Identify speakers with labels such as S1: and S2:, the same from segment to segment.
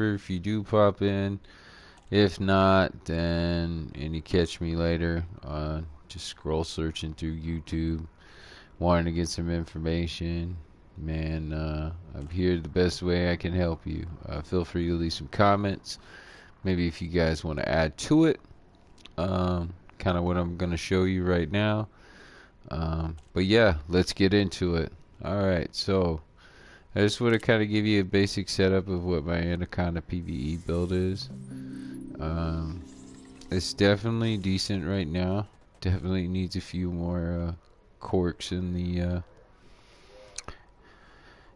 S1: if you do pop in. If not, then and you catch me later, just scroll searching through YouTube, wanting to get some information. Man, I'm here the best way I can help you. Feel free to leave some comments. Maybe if you guys want to add to it, kind of what I'm going to show you right now. But yeah, let's get into it. Alright, so I just want to kind of give you a basic setup of what my Anaconda PVE build is. It's definitely decent right now. Definitely needs a few more corks in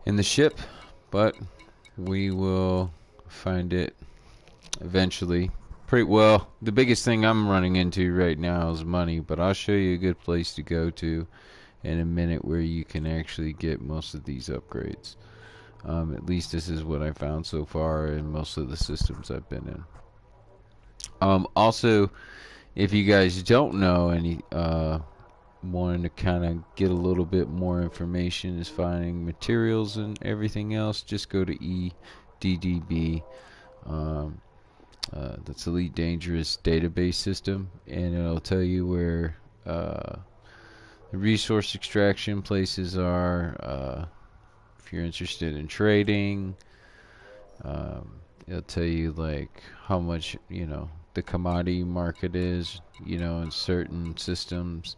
S1: the ship, but we will find it eventually. Pretty well. The biggest thing I'm running into right now is money, but I'll show you a good place to go to in a minute where you can actually get most of these upgrades. At least this is what I found so far in most of the systems I've been in. Also, if you guys don't know any, wanting to kind of get a little bit more information is finding materials and everything else, just go to EDDB. That's Elite Dangerous Database System, and it'll tell you where the resource extraction places are. If you're interested in trading, it'll tell you like how much the commodity market is, in certain systems.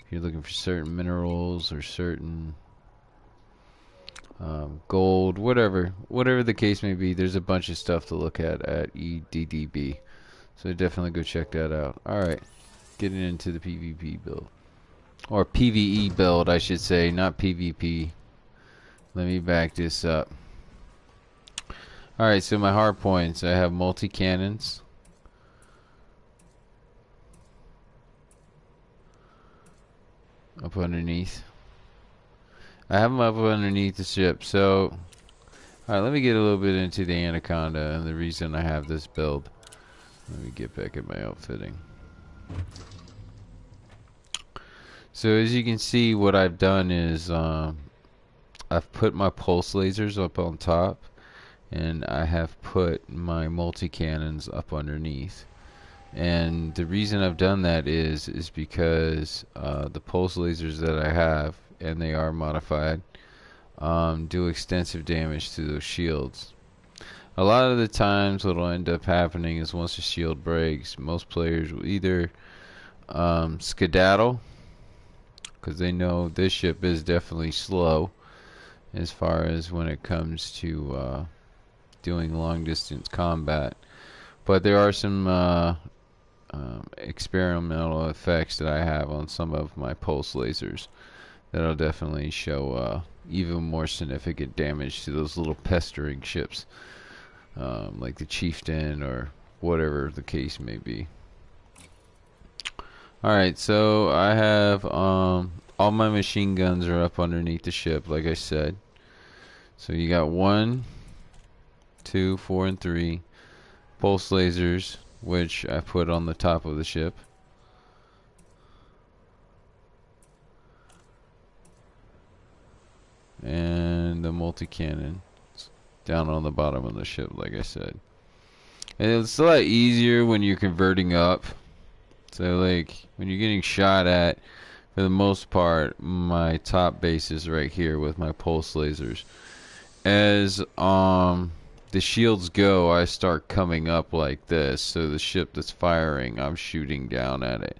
S1: If you're looking for certain minerals or certain gold, whatever the case may be, there's a bunch of stuff to look at EDDB. So definitely go check that out. Alright, getting into the PvP build. Or PvE build, I should say, not PvP. Let me back this up. Alright, so my hard points, I have multi-cannons. Up underneath. I have them up underneath the ship, so alright, let me get a little bit into the Anaconda and the reason I have this build. Let me get back at my outfitting. So as you can see, what I've done is I've put my pulse lasers up on top, and I have put my multi-cannons up underneath. And the reason I've done that is because the pulse lasers that I have, and they are modified, do extensive damage to those shields. A lot of the times what will end up happening is once the shield breaks, most players will either skedaddle, because they know this ship is definitely slow as far as when it comes to doing long distance combat. But there are some experimental effects that I have on some of my pulse lasers that'll definitely show even more significant damage to those little pestering ships, like the Chieftain or whatever the case may be. Alright, so I have all my machine guns are up underneath the ship, like I said. So you got 1, 2, 4, and 3 pulse lasers, which I put on the top of the ship. And the multi-cannon down on the bottom of the ship, like I said. And it's a lot easier when you're converting up. So like when you're getting shot at, for the most part, my top base is right here with my pulse lasers. As the shields go, I start coming up like this, so the ship that's firing, I'm shooting down at it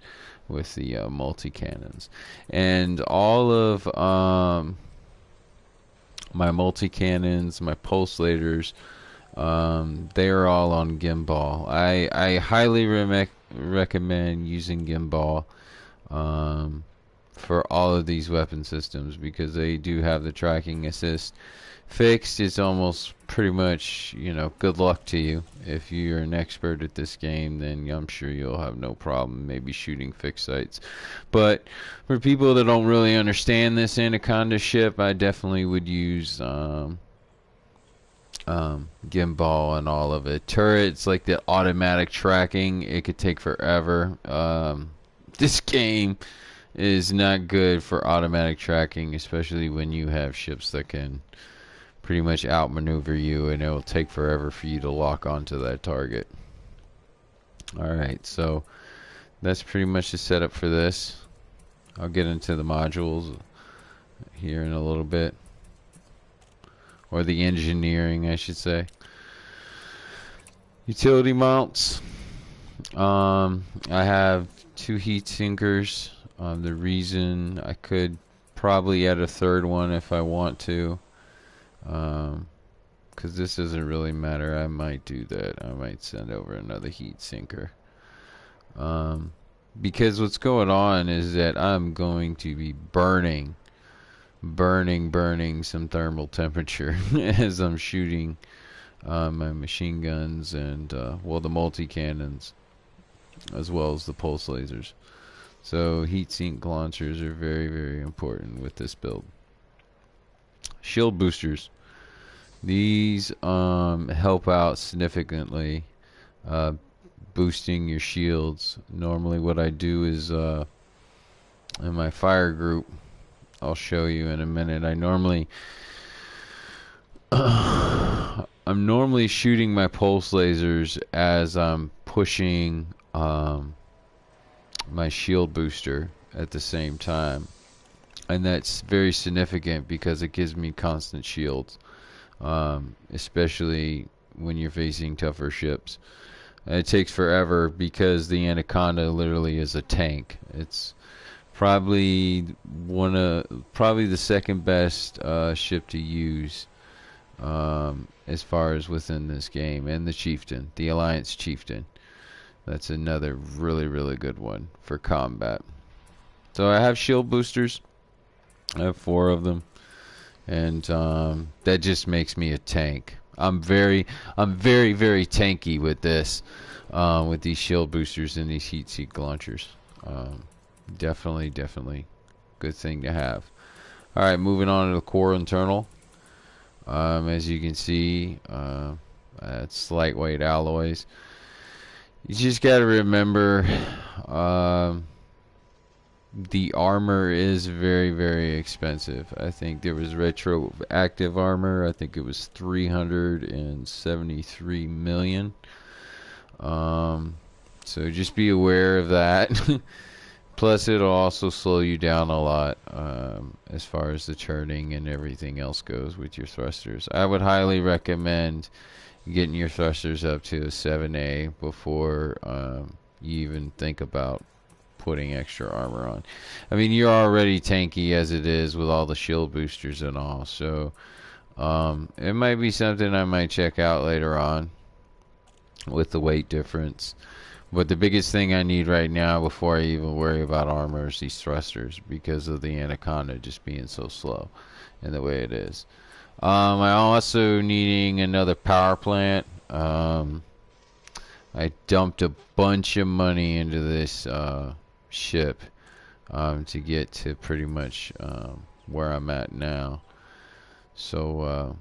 S1: with the multi-cannons. And all of my multi-cannons, my pulse lasers, they are all on gimbal. I highly recommend using gimbal for all of these weapon systems, because they do have the tracking assist. Fixed is almost pretty much, good luck to you. If you're an expert at this game, then I'm sure you'll have no problem maybe shooting fixed sights. But for people that don't really understand this Anaconda ship, I definitely would use gimbal and all of it. Turrets, like the automatic tracking, it could take forever. This game is not good for automatic tracking, especially when you have ships that can pretty much outmaneuver you, and it will take forever for you to lock onto that target. Alright, so that's pretty much the setup for this. I'll get into the modules here in a little bit, or the engineering, I should say. Utility mounts. I have 2 heat sinkers. The reason I could probably add a third one if I want to, because this doesn't really matter. I might do that. I might send over another heat sinker. Because what's going on is that I'm going to be burning some thermal temperature as I'm shooting my machine guns and well, the multi-cannons, as well as the pulse lasers. So heat sink launchers are very, very important with this build. Shield boosters. These help out significantly, boosting your shields. Normally what I do is in my fire group, I'll show you in a minute, I'm normally shooting my pulse lasers as I'm pushing my shield booster at the same time, and that's very significant because it gives me constant shields, especially when you're facing tougher ships. It takes forever because the Anaconda literally is a tank. It's probably the second best ship to use as far as within this game, and the Chieftain, the Alliance Chieftain. That's another really, really good one for combat. So I have shield boosters. I have 4 of them, and that just makes me a tank. I'm very, very tanky with this, with these shield boosters and these heat sink launchers. Definitely good thing to have. All right, moving on to the core internal. As you can see, it's lightweight alloys. You just got to remember, the armor is very, very expensive. I think there was retroactive armor. I think it was 373 million. So just be aware of that. Plus, it'll also slow you down a lot as far as the turning and everything else goes with your thrusters. I would highly recommend getting your thrusters up to a 7A before you even think about putting extra armor on. I mean, you're already tanky as it is with all the shield boosters and all, so it might be something I might check out later on with the weight difference. But the biggest thing I need right now before I even worry about armor is these thrusters, because of the Anaconda just being so slow in the way it is. I'm also needing another power plant. I dumped a bunch of money into this ship to get to pretty much where I'm at now. So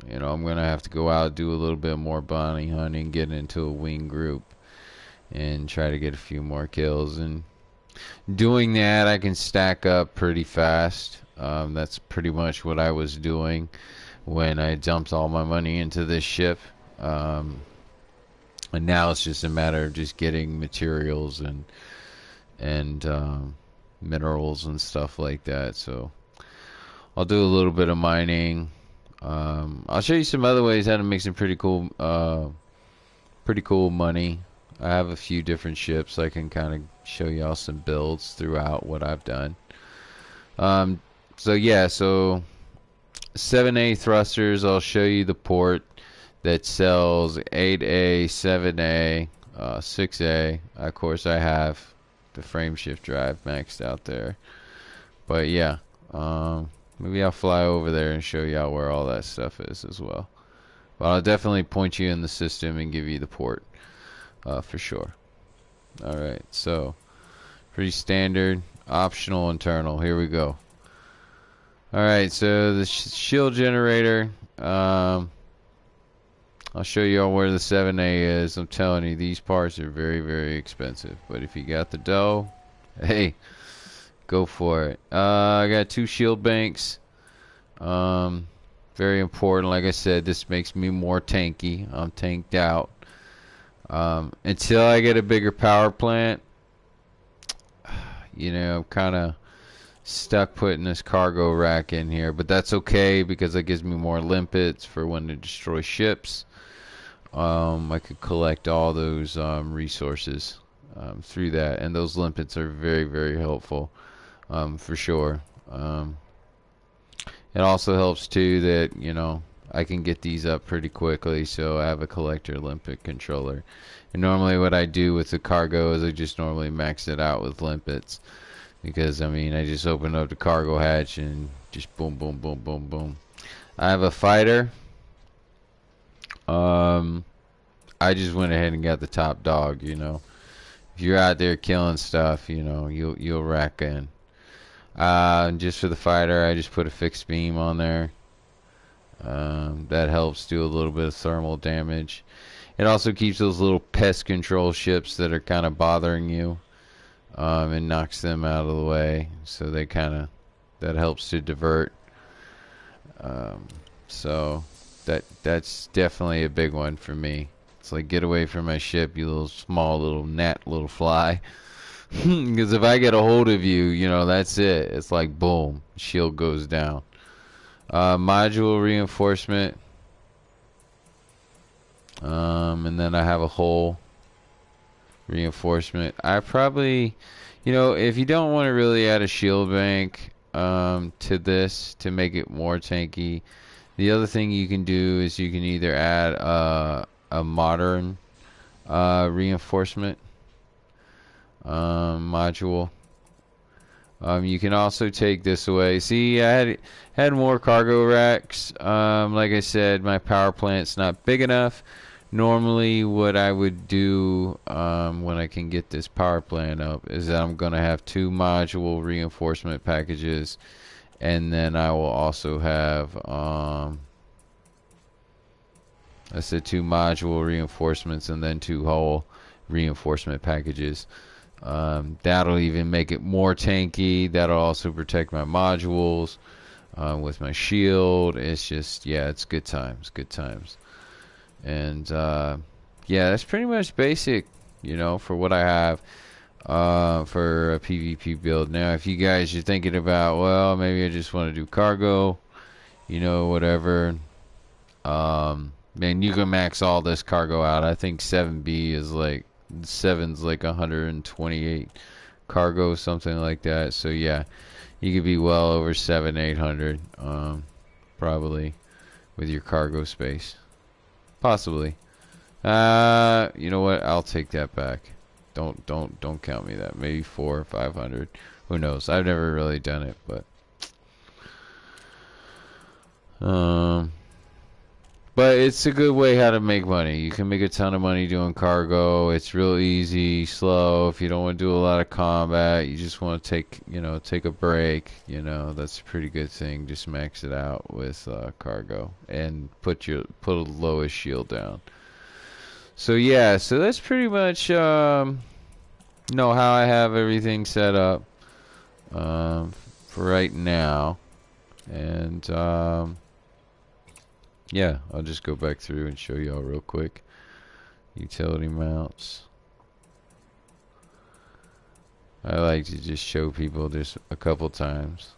S1: you know, I'm gonna have to go out, do a little bit more bounty hunting, get into a wing group, and try to get a few more kills. And doing that, I can stack up pretty fast. That's pretty much what I was doing when I dumped all my money into this ship. And now it's just a matter of just getting materials and minerals and stuff like that. So I'll do a little bit of mining. I'll show you some other ways how to make some pretty cool money. I have a few different ships. I can kind of show y'all some builds throughout what I've done. So yeah, so 7A thrusters, I'll show you the port that sells 8A, 7A, 6A. Of course, I have the frame shift drive maxed out there. But yeah, maybe I'll fly over there and show y'all where all that stuff is as well. But I'll definitely point you in the system and give you the port for sure. Alright, so pretty standard, optional, internal. Here we go. Alright, so the shield generator, I'll show you all where the 7A is. I'm telling you, these parts are very, very expensive. But if you got the dough, hey, go for it. I got 2 shield banks. Very important. Like I said, this makes me more tanky. I'm tanked out. Until I get a bigger power plant, I'm kind of stuck putting this cargo rack in here. But that's okay because it gives me more limpets for when to destroy ships. I could collect all those resources through that. And those limpets are very, very helpful for sure. It also helps too that, I can get these up pretty quickly, so I have a collector limpet controller. And normally what I do with the cargo is I just normally max it out with limpets. Because, I mean, I just open up the cargo hatch and just boom, boom, boom, boom, boom. I have a fighter. I just went ahead and got the top dog, If you're out there killing stuff, you'll rack in. Just for the fighter, I just put a fixed beam on there. That helps do a little bit of thermal damage. It also keeps those little pest control ships that are kind of bothering you, and knocks them out of the way. So that helps to divert. So that's definitely a big one for me. It's like, get away from my ship, you little small little gnat, little fly. Because if I get a hold of you, that's it. It's like boom, shield goes down. Module reinforcement. And then I have a hull reinforcement. I probably, if you don't want to really add a shield bank to this to make it more tanky, the other thing you can do is you can either add a modern reinforcement module. You can also take this away. See, I had more cargo racks. Like I said, my power plant's not big enough. Normally, what I would do when I can get this power plant up is that I'm going to have 2 module reinforcement packages, and then I will also have, I said 2 module reinforcements and then 2 hull reinforcement packages. That'll even make it more tanky. That'll also protect my modules with my shield. It's just, yeah, it's good times, good times. And yeah, that's pretty much basic, for what I have for a PvP build. Now, if you guys are thinking about, well, maybe I just want to do cargo, whatever, man, you can max all this cargo out. I think 7B is like, 7's like 128 cargo, something like that. So yeah, you could be well over 700-800 probably with your cargo space, possibly. You know what, I'll take that back. Don't count me that. Maybe 400 or 500, who knows. I've never really done it, but it's a good way how to make money. You can make a ton of money doing cargo. It's real easy, slow. If you don't want to do a lot of combat, you just want to take a break. That's a pretty good thing. Just max it out with cargo and put a lowest shield down. So yeah, so that's pretty much how I have everything set up for right now. And yeah, I'll just go back through and show y'all real quick. Utility mounts. I like to just show people just a couple times.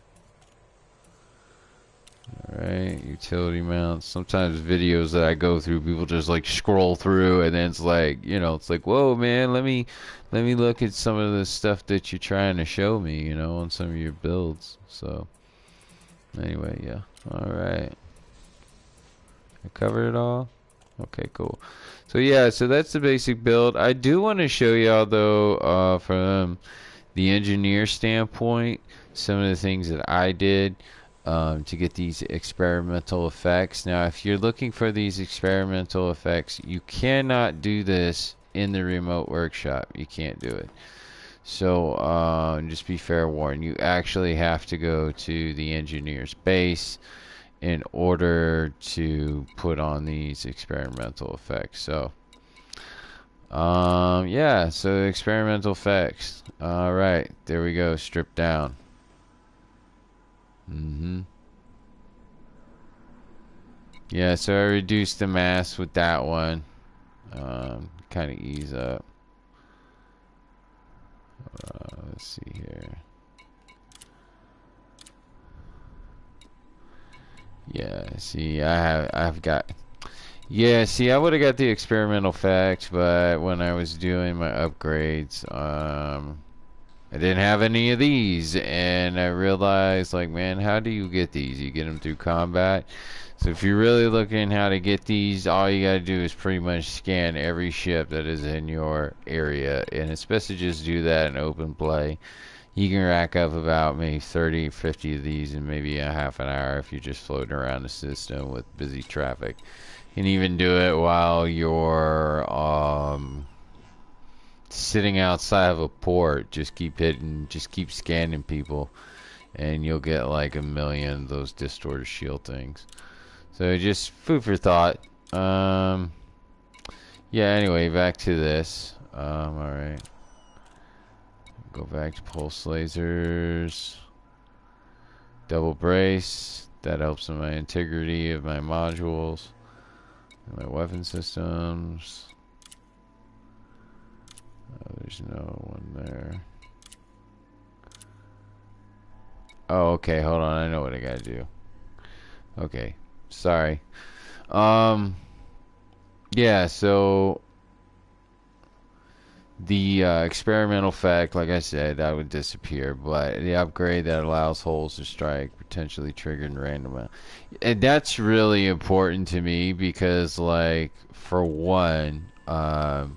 S1: Alright, utility mounts. Sometimes videos that I go through, people just like scroll through and then it's like, it's like, whoa man, let me look at some of the stuff that you're trying to show me, on some of your builds. So anyway, yeah. Alright. I covered it all? Okay, cool. So yeah, so that's the basic build. I do want to show y'all though, from the engineer standpoint, some of the things that I did to get these experimental effects. Now, if you're looking for these experimental effects, you cannot do this in the remote workshop. You can't do it. So just be fair warned. You actually have to go to the engineer's base in order to put on these experimental effects. So yeah, so experimental effects. Alright, there we go, stripped down. Yeah, so I reduced the mass with that one. Kind of ease up. Let's see here. Yeah, see, I've got. Yeah, see, I would have got the experimental fact, but when I was doing my upgrades, I didn't have any of these, and I realized, like, man, how do you get these? You get them through combat. So if you're really looking how to get these, all you gotta do is pretty much scan every ship that is in your area, and it's best to just do that in open play. You can rack up about maybe 30, 50 of these in maybe a half an hour if you're just floating around the system with busy traffic. You can even do it while you're sitting outside of a port. Just keep hitting, just keep scanning people, and you'll get like a million of those distorted shield things. So just food for thought. Yeah, anyway, back to this. Alright. Go back to pulse lasers. Double brace. That helps in my integrity of my modules. And my weapon systems. There's no one there. Oh, okay, hold on. I know what I gotta do. Okay, sorry. Yeah, so the experimental fact, like I said, that would disappear, but the upgrade that allows holes to strike, potentially triggered random. And that's really important to me because, like, for one, the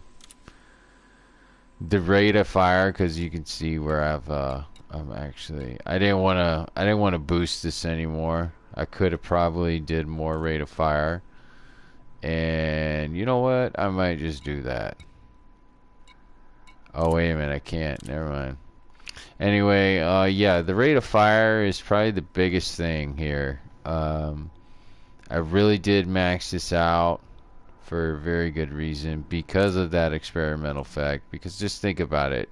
S1: rate of fire, because you can see where I'm actually, I didn't want to boost this anymore. I could have probably did more rate of fire, and you know what? I might just do that. Oh, wait a minute, I can't. Never mind. Anyway, yeah, the rate of fire is probably the biggest thing here. I really did max this out for a very good reason because of that experimental effect. Because just think about it.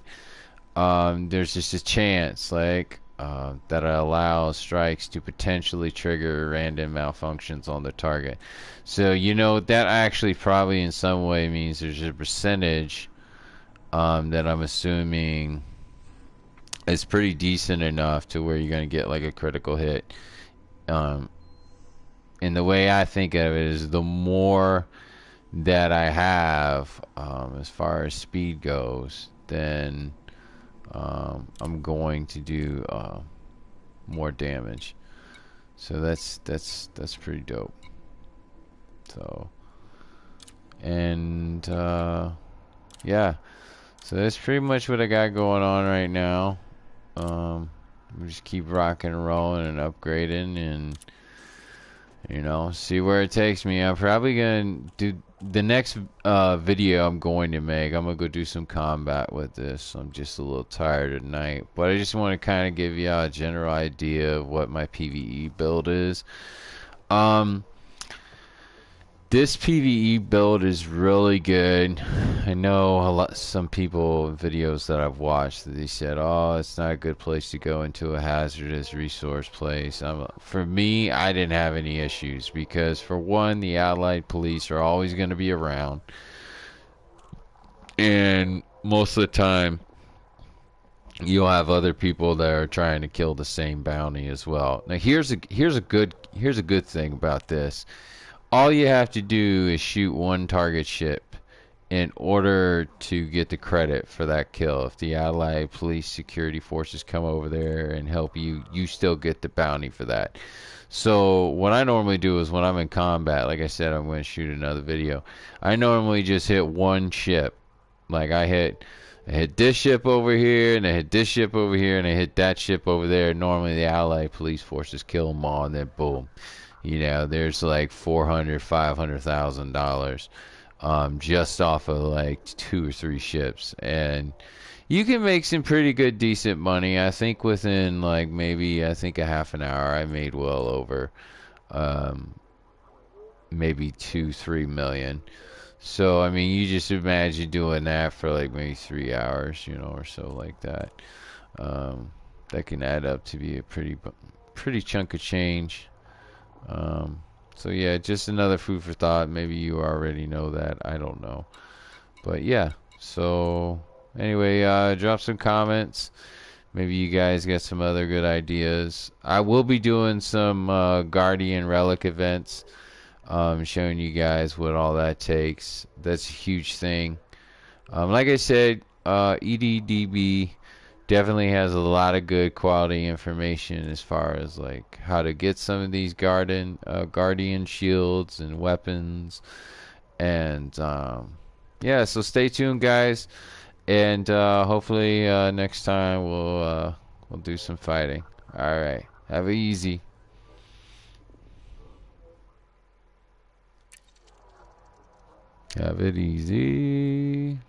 S1: There's just a chance, like, that allows strikes to potentially trigger random malfunctions on the target. So, you know, that actually probably in some way means there's a percentage that I'm assuming is pretty decent enough to where you're going to get like a critical hit. Um, and the way I think of it is the more that I have as far as speed goes, then I'm going to do more damage. So that's pretty dope. So and yeah. So that's pretty much what I got going on right now. We just keep rocking and rolling and upgrading and, you know, see where it takes me. I'm probably gonna do the next video I'm going to make. I'm gonna go do some combat with this. I'm just a little tired at night, but I just want to kind of give you a general idea of what my PVE build is. This PVE build is really good. I know some people, videos that I've watched, they said, "Oh, it's not a good place to go into a hazardous resource place." For me, I didn't have any issues because, for one, the Allied police are always going to be around, and most of the time, you'll have other people that are trying to kill the same bounty as well. Now, here's a good thing about this. All you have to do is shoot one target ship in order to get the credit for that kill. If the Allied police security forces come over there and help you, you still get the bounty for that. So what I normally do is when I'm in combat, like I said, I'm going to shoot another video. I normally just hit one ship. Like I hit this ship over here, and I hit this ship over here, and I hit that ship over there. Normally the Allied police forces kill them all, and then boom. You know, there's like $400,000-$500,000 just off of like 2 or 3 ships, and you can make some pretty good, decent money. I think within like maybe a half an hour, I made well over maybe 2-3 million. So I mean, you just imagine doing that for like maybe 3 hours, you know, or so like that. That can add up to be a pretty chunk of change. So yeah, just another food for thought. Maybe you already know that. I don't know. But yeah. So anyway, drop some comments. Maybe you guys get some other good ideas. I will be doing some Guardian Relic events, showing you guys what all that takes. That's a huge thing. Like I said, EDDB definitely has a lot of good quality information as far as like how to get some of these guardian shields and weapons. And yeah, so stay tuned, guys. And hopefully next time we'll do some fighting. All right, have it easy. Have it easy.